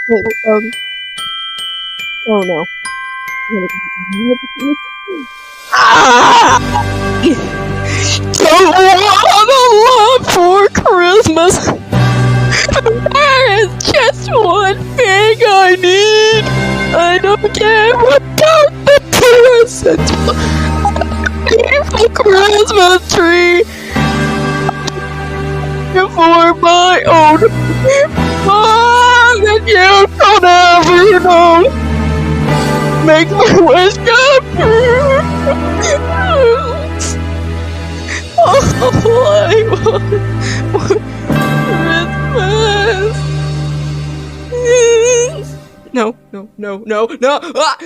Wait, oh no. Ah! Don't want a lot for Christmas. There is just one thing I need. I don't care about the presents. The Christmas tree for my own. That you don't ever know. Make my wish come true. Oh, I want Christmas. No, no, no, no, no. Ah!